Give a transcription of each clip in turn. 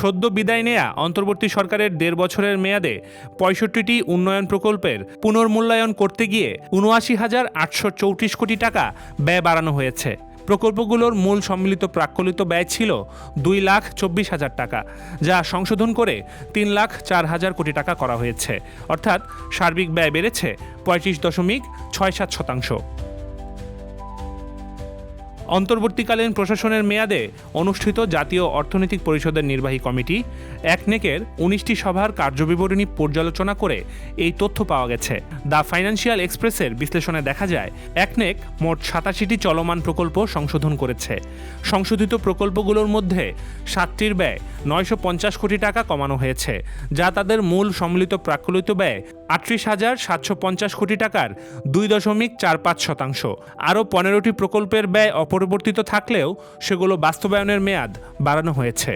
সদ্য বিদায় নেয়া অন্তর্বর্তী সরকারের ১.৫ বছরের মেয়াদে ৬৫টি উন্নয়ন প্রকল্পের পুনর্মূল্যায়ন করতে গিয়ে ৭৯,৮৩৪ কোটি টাকা ব্যয় বাড়ানো হয়েছে। প্রকল্পগুলোর মূল সম্মিলিত প্রাক্কলিত ব্যয় ছিল ২,২৪,০০০ টাকা, যা সংশোধন করে ৩,০৪,০০০ কোটি টাকা করা হয়েছে। অর্থাৎ সার্বিক ব্যয় বেড়েছে ৩৫.৬৭%। অন্তর্বর্তীকালীন প্রশাসনের মেয়াদে অনুষ্ঠিত জাতীয় অর্থনৈতিক পরিষদের নির্বাহী কমিটি একনেকের ১৯টি সভার কার্যবিবরণী পর্যালোচনা করে এই তথ্য পাওয়া গেছে। দ্য ফাইন্যান্সিয়াল এক্সপ্রেসের বিশ্লেষণে দেখা যায়, একনেক মোট ৮৭টি চলমান প্রকল্প সংশোধন করেছে। সংশোধিত প্রকল্পগুলোর মধ্যে ৭টির ব্যয় ৯৫০ কোটি টাকা কমানো হয়েছে, যা তাদের মূল সম্মিলিত প্রাক্কলিত ব্যয় ৩৮,৭৫০ কোটি টাকার ২.৪৫%। আরও ১৫টি প্রকল্পের ব্যয় অপরিবর্তিত থাকলেও সেগুলো বাস্তবায়নের মেয়াদ বাড়ানো হয়েছে।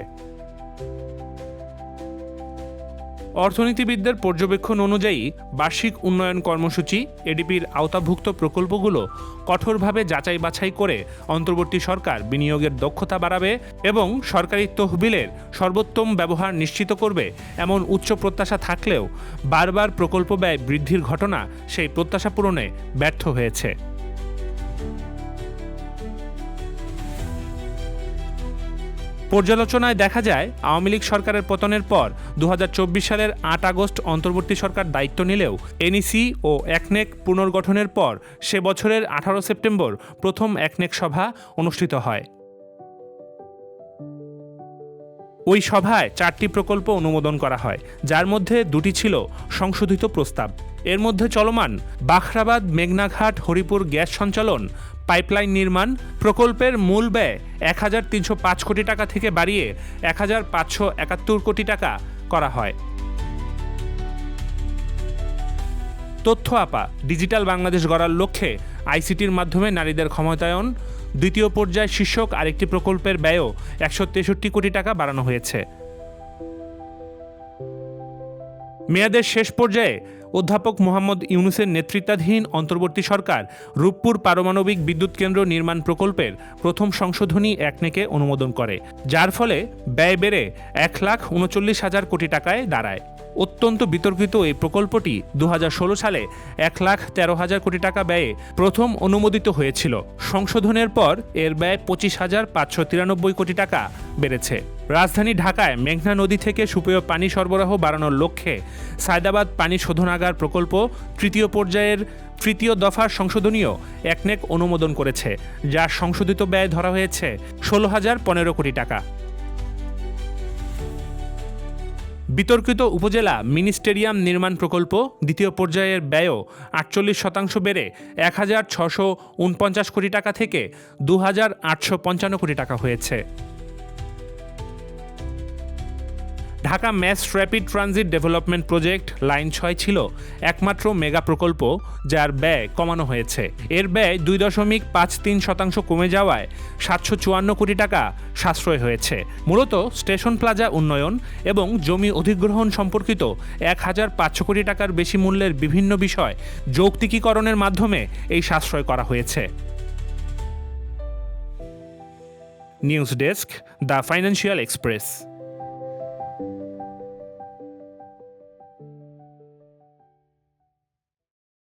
অর্থনীতিবিদদের পর্যবেক্ষণ অনুযায়ী বার্ষিক উন্নয়ন কর্মসূচি এডিপির আওতাভুক্ত প্রকল্পগুলো কঠোরভাবে যাচাই বাছাই করে অন্তর্বর্তী সরকার বিনিয়োগের দক্ষতা বাড়াবে এবং সরকারি তহবিলের সর্বোত্তম ব্যবহার নিশ্চিত করবে এমন উচ্চ প্রত্যাশা থাকলেও বারবার প্রকল্প ব্যয় বৃদ্ধির ঘটনা সেই প্রত্যাশা পূরণে ব্যর্থ হয়েছে। পর্যালোচনায় দেখা যায়, আওয়ামী লীগ সরকারের পতনের পর ২০২৪ সালের ৮ আগস্ট অন্তর্বর্তী সরকার দায়িত্ব নিলেও এনইসি ও একনেক পুনর্গঠনের পর সে বছরের ১৮ সেপ্টেম্বর প্রথম একনেক সভা অনুষ্ঠিত হয়। ওই সভায় ৪টি প্রকল্প অনুমোদন করা হয়, যার মধ্যে ২টি ছিল সংশোধিত প্রস্তাব। এর মধ্যে চলমান বাখরাবাদ মেঘনাঘাট হরিপুর গ্যাস সঞ্চালন পাইপলাইন নির্মাণ প্রকল্পের মূল ব্যয় ১,৩০৫ কোটি টাকা থেকে বাড়িয়ে ১,৫৭১ কোটি টাকা করা হয়। তথ্য আপা ডিজিটাল বাংলাদেশ গড়ার লক্ষ্যে আইসিটির মাধ্যমে নারীদের ক্ষমতায়ন দ্বিতীয় পর্যায় শীর্ষক আরেকটি প্রকল্পের ব্যয়ও ১৬৩ কোটি টাকা বাড়ানো হয়েছে। মেয়াদের শেষ পর্যায়ে অধ্যাপক মোহাম্মদ ইউনূসের নেতৃত্বাধীন অন্তর্বর্তী সরকার রূপপুর পারমাণবিক বিদ্যুৎ কেন্দ্র নির্মাণ প্রকল্পের প্রথম সংশোধনী একনেকে অনুমোদন করে, যার ফলে ব্যয় বেড়ে ১,৩৯,০০০ কোটি টাকায় দাঁড়ায়। অত্যন্ত বিতর্কিত এই প্রকল্পটি ২০১৬ সালে ১,১৩,০০০ কোটি টাকা ব্যয়ে প্রথম অনুমোদিত হয়েছিল। সংশোধনের পর এর ব্যয় ২৫,৫৯৩ কোটি টাকা বেড়েছে। রাজধানী ঢাকায় মেঘনা নদী থেকে সুপেয় পানি সরবরাহ বাড়ানোর লক্ষ্যে সায়দাবাদ পানি শোধনাগার প্রকল্প তৃতীয় পর্যায়ের তৃতীয় দফার সংশোধনীয় একনেক অনুমোদন করেছে, যার সংশোধিত ব্যয় ধরা হয়েছে ১৬,০১৫ কোটি টাকা। বিতর্কিত উপজেলা মিনি স্টেডিয়াম নির্মাণ প্রকল্প দ্বিতীয় পর্যায়ের ব্যয়ও ৪৮% বেড়ে ১,৬৪৯ কোটি টাকা থেকে ২,৮৫৫ কোটি টাকা হয়েছে। Dhaka mass rapid transit development project line ৬ ছিল একমাত্র মেগা প্রকল্প যার ব্যয় কমানো হয়েছে। এর ব্যয় ২.৫৩% কমে যাওয়ায় ৭৫৪ কোটি টাকা সাশ্রয় হয়েছে। মূলত স্টেশন প্লাজা উন্নয়ন এবং জমি অধিগ্রহণ সম্পর্কিত ১,৫০০ কোটি টাকার বেশি মূল্যের বিভিন্ন বিষয় যৌক্তিকীকরণের মাধ্যমে এই সাশ্রয় করা হয়েছে। News desk, the financial express.